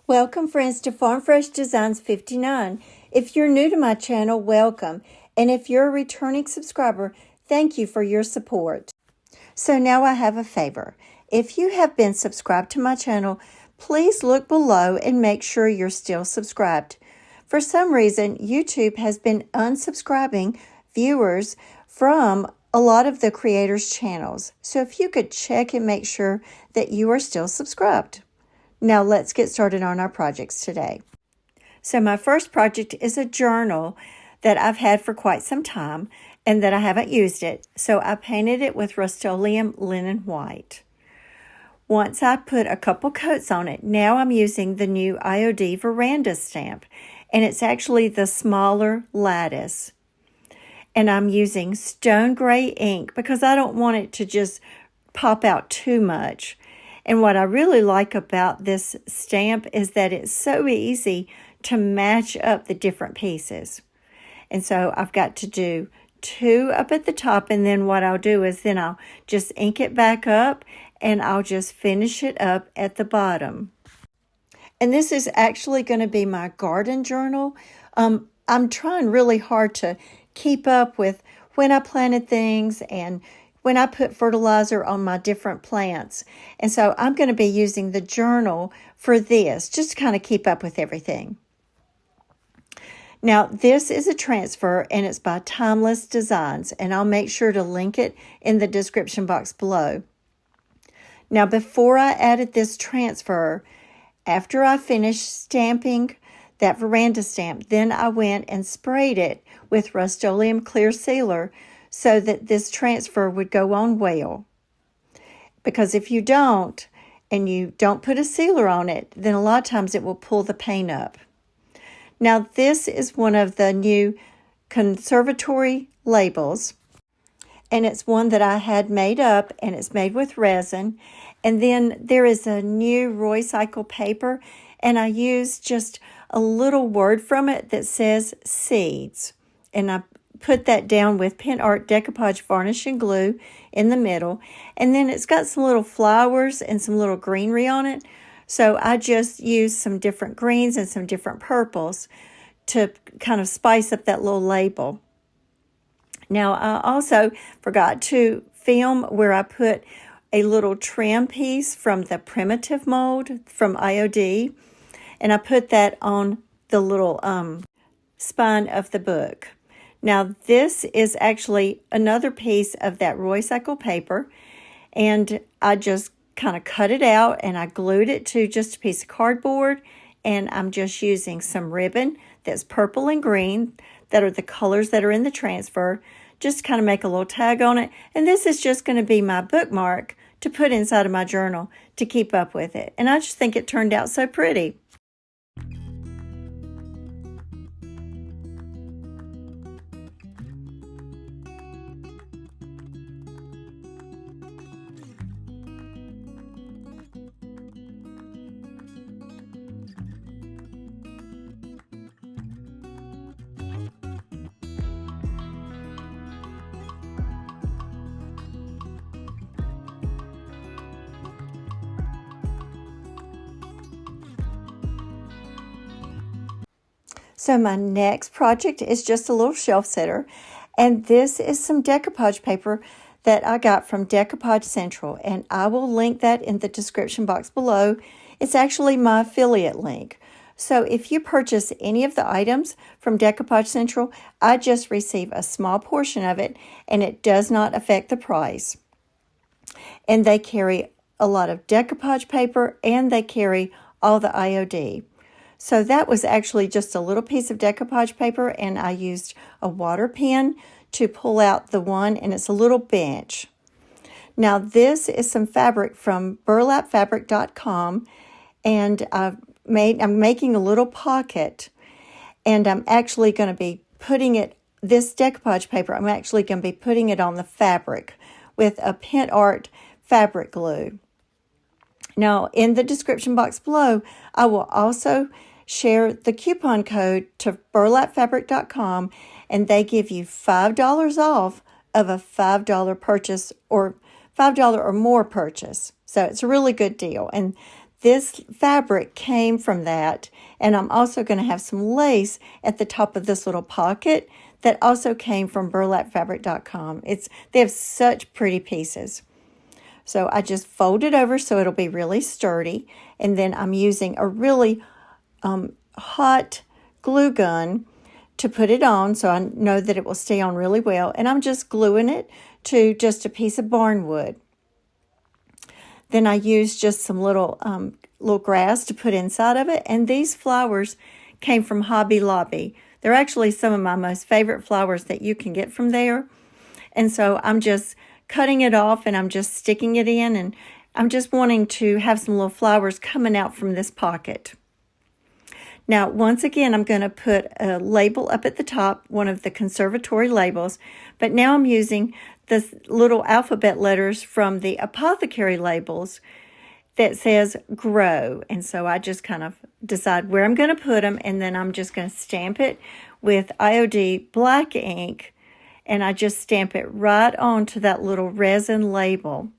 Welcome friends to Farm Fresh Designs 59. If you're new to my channel, welcome. And if you're a returning subscriber, thank you for your support. So now I have a favor. If you have been subscribed to my channel, please look below and make sure you're still subscribed. For some reason, YouTube has been unsubscribing viewers from a lot of the creators' channels. So if you could check and make sure that you are still subscribed. Now let's get started on our projects today. So my first project is a journal that I've had for quite some time and that I haven't used it. So I painted it with Rust-Oleum Linen White. Once I put a couple coats on it, now I'm using the new IOD Veranda Stamp. And it's actually the smaller lattice. And I'm using stone gray ink because I don't want it to just pop out too much. And what I really like about this stamp is that it's so easy to match up the different pieces. And so I've got to do two up at the top, and then what I'll do is then I'll just ink it back up and I'll just finish it up at the bottom. And this is actually going to be my garden journal. I'm trying really hard to keep up with when I planted things and when I put fertilizer on my different plants. And so I'm going to be using the journal for this, just to kind of keep up with everything. Now, this is a transfer, and it's by Timeless Designs, and I'll make sure to link it in the description box below. Now, before I added this transfer, after I finished stamping that veranda stamp, then I went and sprayed it with Rust-Oleum Clear Sealer so that this transfer would go on well. Because if you don't, and you don't put a sealer on it, then a lot of times it will pull the paint up. Now this is one of the new Conservatory Labels, and it's one that I had made up, and it's made with resin. And then there is a new Roycycle paper, and I used just a little word from it that says seeds. And I put that down with Pen Art decoupage varnish and glue in the middle. And then it's got some little flowers and some little greenery on it. So I just used some different greens and some different purples to kind of spice up that little label. Now I also forgot to film where I put a little trim piece from the primitive mold from IOD. And I put that on the little spine of the book. Now, this is actually another piece of that Roycycle paper, and I just kind of cut it out, and I glued it to just a piece of cardboard, and I'm just using some ribbon that's purple and green, that are the colors that are in the transfer, just kind of make a little tag on it, and this is just going to be my bookmark to put inside of my journal to keep up with it, and I just think it turned out so pretty. So my next project is just a little shelf setter, and this is some decoupage paper that I got from Decoupage Central, and I will link that in the description box below. It's actually my affiliate link. So if you purchase any of the items from Decoupage Central, I just receive a small portion of it, and it does not affect the price. And they carry a lot of decoupage paper, and they carry all the IOD. So that was actually just a little piece of decoupage paper, and I used a water pen to pull out the one, and it's a little bench. Now this is some fabric from burlapfabric.com, and I'm making a little pocket, and I'm actually going to be putting this decoupage paper, I'm actually going to be putting it on the fabric with a Pen Art fabric glue. Now, in the description box below, I will also share the coupon code to burlapfabric.com, and they give you $5 off of a $5 purchase or $5 or more purchase. So it's a really good deal. And this fabric came from that, and I'm also going to have some lace at the top of this little pocket that also came from burlapfabric.com. They have such pretty pieces. So I just fold it over so it'll be really sturdy, and then I'm using a really hot glue gun to put it on so I know that it will stay on really well, and I'm just gluing it to just a piece of barnwood. Then I use just some little grass to put inside of it, and these flowers came from Hobby Lobby. They're actually some of my most favorite flowers that you can get from there, and so I'm just cutting it off and I'm just sticking it in, and I'm just wanting to have some little flowers coming out from this pocket. Now, once again, I'm going to put a label up at the top, one of the Conservatory Labels, but now I'm using the little alphabet letters from the Apothecary Labels that says grow. And so I just kind of decide where I'm going to put them, and then I'm just going to stamp it with IOD black ink, and I just stamp it right onto that little resin label.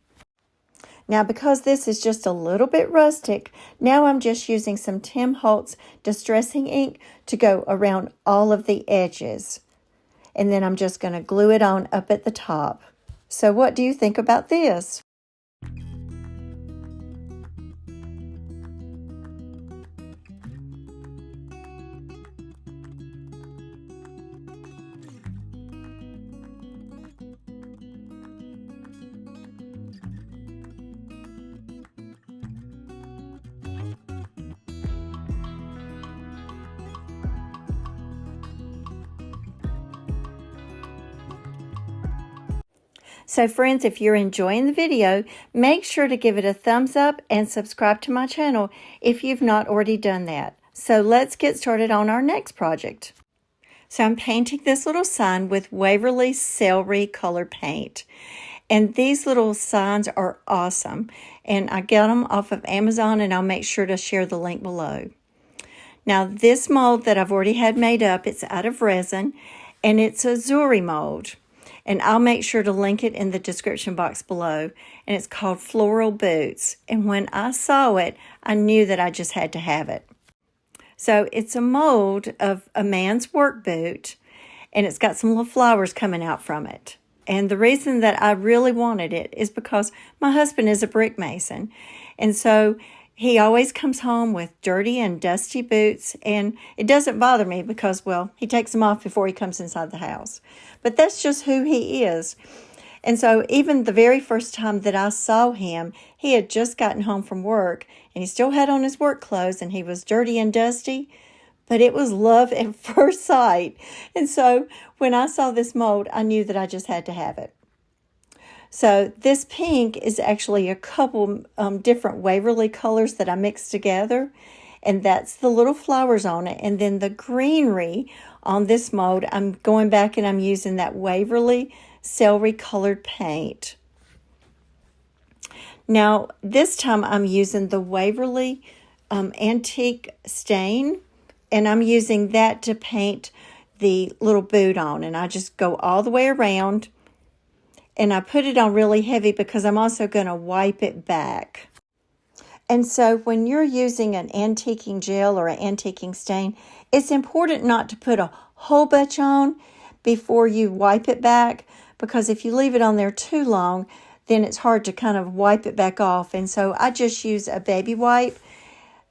Now, because this is just a little bit rustic, now I'm just using some Tim Holtz Distressing Ink to go around all of the edges. And then I'm just going to glue it on up at the top. So what do you think about this? So friends, if you're enjoying the video, make sure to give it a thumbs up and subscribe to my channel if you've not already done that. So let's get started on our next project. So I'm painting this little sign with Waverly Celery Color Paint. And these little signs are awesome. And I got them off of Amazon, and I'll make sure to share the link below. Now this mold that I've already had made up, it's out of resin, and it's a Zuri mold. And I'll make sure to link it in the description box below. And it's called Floral Boots. And when I saw it, I knew that I just had to have it. So it's a mold of a man's work boot. And it's got some little flowers coming out from it. And the reason that I really wanted it is because my husband is a brick mason. And so he always comes home with dirty and dusty boots, and it doesn't bother me because, well, he takes them off before he comes inside the house. But that's just who he is. And so even the very first time that I saw him, he had just gotten home from work, and he still had on his work clothes, and he was dirty and dusty, but it was love at first sight. And so when I saw this mold, I knew that I just had to have it. So this pink is actually a couple different Waverly colors that I mixed together, and that's the little flowers on it. And then the greenery on this mold, I'm going back and I'm using that Waverly Celery Colored Paint. Now this time I'm using the Waverly Antique Stain, and I'm using that to paint the little boot on, and I just go all the way around. And I put it on really heavy because I'm also going to wipe it back. And so when you're using an antiquing gel or an antiquing stain, it's important not to put a whole bunch on before you wipe it back, because if you leave it on there too long, then it's hard to kind of wipe it back off. And so I just use a baby wipe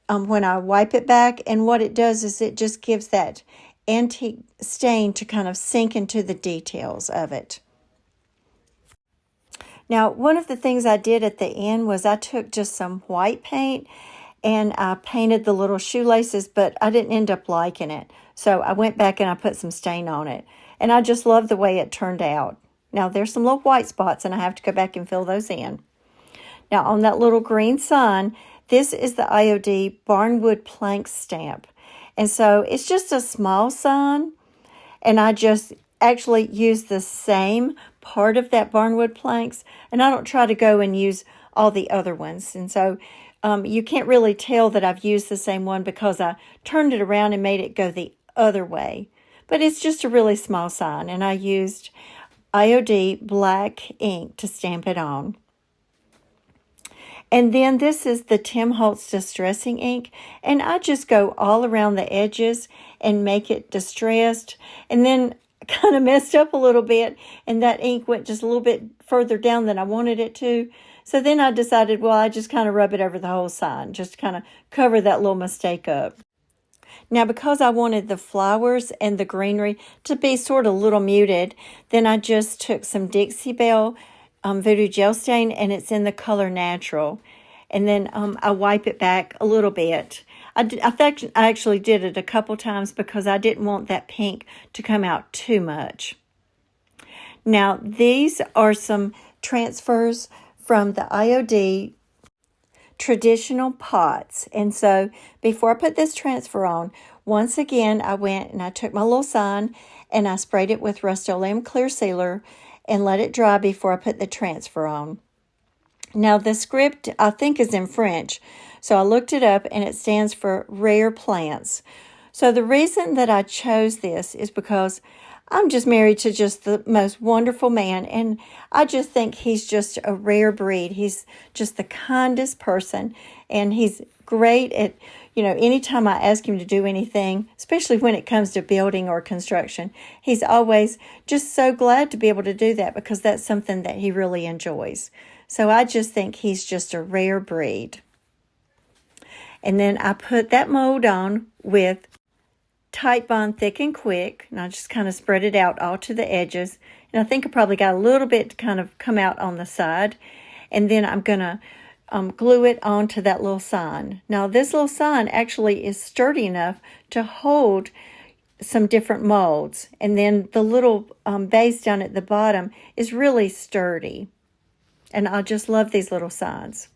when I wipe it back. And what it does is it just gives that antique stain to kind of sink into the details of it. Now, one of the things I did at the end was I took just some white paint and I painted the little shoelaces, but I didn't end up liking it. So I went back and I put some stain on it. And I just love the way it turned out. Now, there's some little white spots, and I have to go back and fill those in. Now, on that little green sign, this is the IOD Barnwood Planks stamp. And so it's just a small sign, and I just actually use the same part of that Barnwood Planks, and I don't try to go and use all the other ones. And so you can't really tell that I've used the same one because I turned it around and made it go the other way. But it's just a really small sign, and I used IOD black ink to stamp it on. And then this is the Tim Holtz Distressing Ink, and I just go all around the edges and make it distressed, and then kind of messed up a little bit, and that ink went just a little bit further down than I wanted it to. So then I decided, well, I just kind of rub it over the whole sign, just to kind of cover that little mistake up. Now, because I wanted the flowers and the greenery to be sort of a little muted, then I just took some Dixie Belle Voodoo Gel Stain, and it's in the color Natural. And then I wipe it back a little bit. I actually did it a couple times because I didn't want that pink to come out too much. Now, these are some transfers from the IOD traditional pots. And so before I put this transfer on, once again, I went and I took my little sign and I sprayed it with Rust-Oleum Clear Sealer and let it dry before I put the transfer on. Now, the script, I think, is in French, so I looked it up, and it stands for Rare Plants. So the reason that I chose this is because I'm just married to just the most wonderful man, and I just think he's just a rare breed. He's just the kindest person, and he's great at, anytime I ask him to do anything, especially when it comes to building or construction, he's always just so glad to be able to do that because that's something that he really enjoys. So I just think he's just a rare breed. And then I put that mold on with Tight Bond Thick and Quick, and I just kind of spread it out all to the edges. And I think I probably got a little bit to kind of come out on the side. And then I'm going to glue it onto that little sign. Now, this little sign actually is sturdy enough to hold some different molds. And then the little base down at the bottom is really sturdy. And I just love these little signs.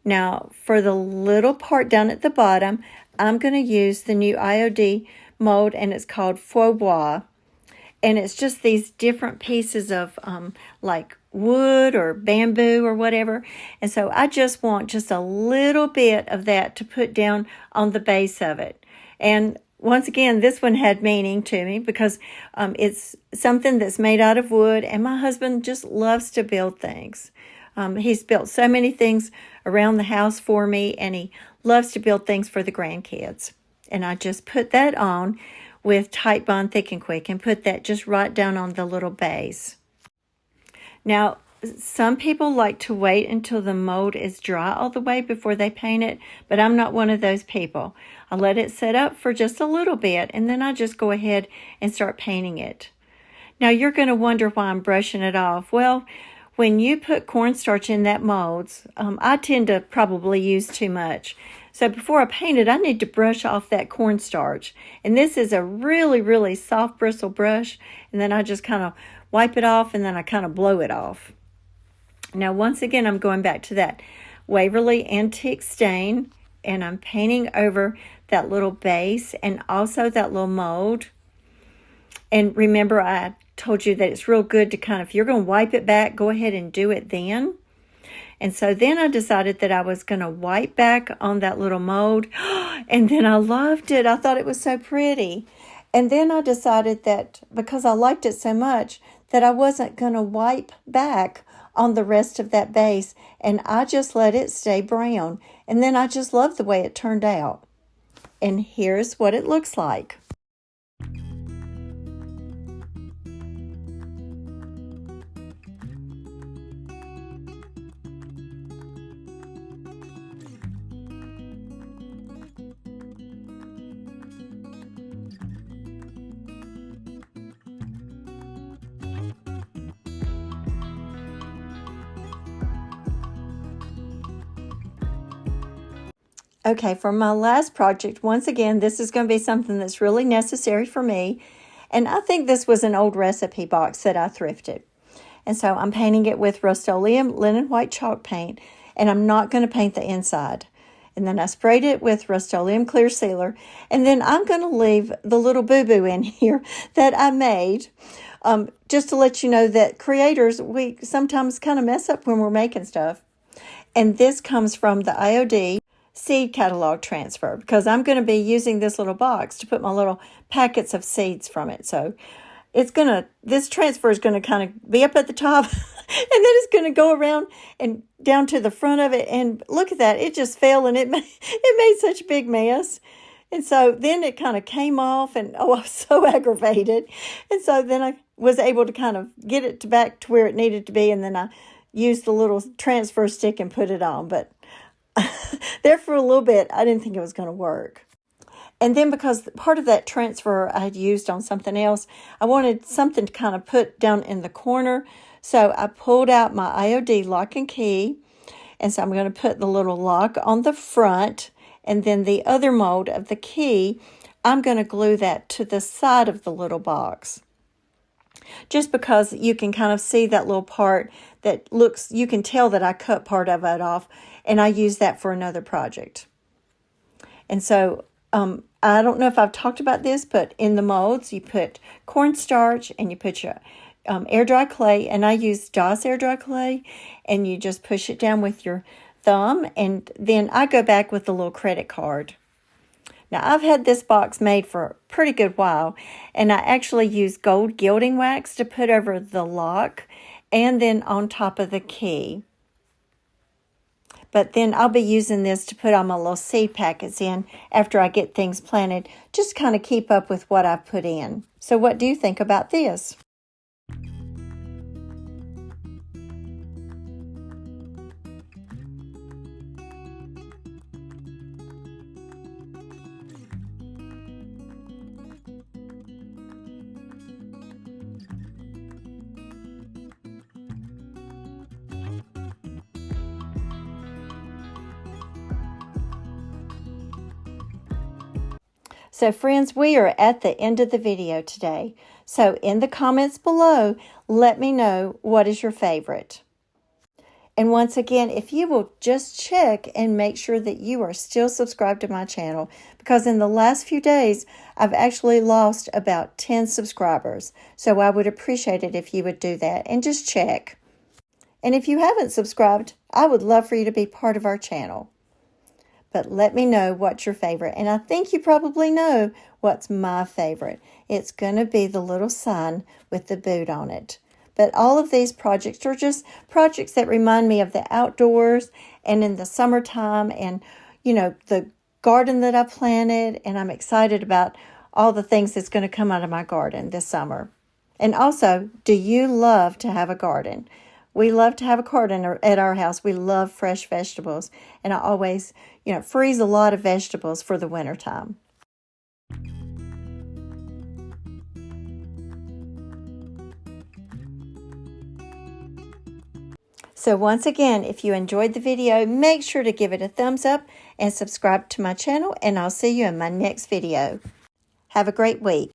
Now, for the little part down at the bottom, I'm going to use the new IOD mold, and it's called Faux Bois. And it's just these different pieces of like wood or bamboo or whatever. And so I just want just a little bit of that to put down on the base of it. And once again, this one had meaning to me because it's something that's made out of wood, and my husband just loves to build things. He's built so many things around the house for me, and he loves to build things for the grandkids. And I just put that on with Tight Bond Thick and Quick and put that just right down on the little base. Now, some people like to wait until the mold is dry all the way before they paint it, but I'm not one of those people. I let it set up for just a little bit, and then I just go ahead and start painting it. Now, you're going to wonder why I'm brushing it off. Well, when you put cornstarch in that molds, I tend to probably use too much. So before I paint it, I need to brush off that cornstarch. And this is a really, really soft bristle brush. And then I just kind of wipe it off, and then I kind of blow it off. Now, once again, I'm going back to that Waverly Antique Stain, and I'm painting over that little base and also that little mold. And remember, I told you that it's real good to kind of, if you're going to wipe it back, go ahead and do it then. And so then I decided that I was going to wipe back on that little mold. And then I loved it. I thought it was so pretty. And then I decided that because I liked it so much that I wasn't going to wipe back on the rest of that base. And I just let it stay brown. And then I just loved the way it turned out. And here's what it looks like. Okay, for my last project, once again, this is going to be something that's really necessary for me. And I think this was an old recipe box that I thrifted. And so I'm painting it with Rust-Oleum Linen White Chalk Paint, and I'm not going to paint the inside. And then I sprayed it with Rust-Oleum Clear Sealer. And then I'm going to leave the little boo-boo in here that I made. Just to let you know that creators, we sometimes kind of mess up when we're making stuff. And this comes from the IOD seed catalog transfer, because I'm going to be using this little box to put my little packets of seeds from it. So this transfer is going to kind of be up at the top and then it's going to go around and down to the front of it. And look at that. It just fell and it made such a big mess. And so then it kind of came off and, oh, I was so aggravated. And so then I was able to kind of get it back to where it needed to be. And then I used the little transfer stick and put it on. But there for a little bit, I didn't think it was going to work. And then because part of that transfer I had used on something else, I wanted something to kind of put down in the corner. So I pulled out my IOD lock and key. And so I'm going to put the little lock on the front. And then the other mold of the key, I'm going to glue that to the side of the little box. Just because you can kind of see that little part that looks, you can tell that I cut part of it off. And I use that for another project. And so I don't know if I've talked about this, but in the molds, you put cornstarch and you put your air dry clay. And I use DOS air dry clay. And you just push it down with your thumb, and then I go back with a little credit card. Now, I've had this box made for a pretty good while, and I actually use gold gilding wax to put over the lock and then on top of the key. But then I'll be using this to put all my little seed packets in after I get things planted, just kind of keep up with what I've put in. So what do you think about this? So friends, we are at the end of the video today. So in the comments below, let me know what is your favorite. And once again, if you will just check and make sure that you are still subscribed to my channel, because in the last few days, I've actually lost about 10 subscribers. So I would appreciate it if you would do that and just check. And if you haven't subscribed, I would love for you to be part of our channel. But let me know what's your favorite. And I think you probably know what's my favorite. It's going to be the little sign with the boot on it. But all of these projects are just projects that remind me of the outdoors and in the summertime and, you know, the garden that I planted. And I'm excited about all the things that's going to come out of my garden this summer. And also, do you love to have a garden? We love to have a garden at our house. We love fresh vegetables. And I always, freeze a lot of vegetables for the wintertime. So once again, if you enjoyed the video, make sure to give it a thumbs up and subscribe to my channel. And I'll see you in my next video. Have a great week.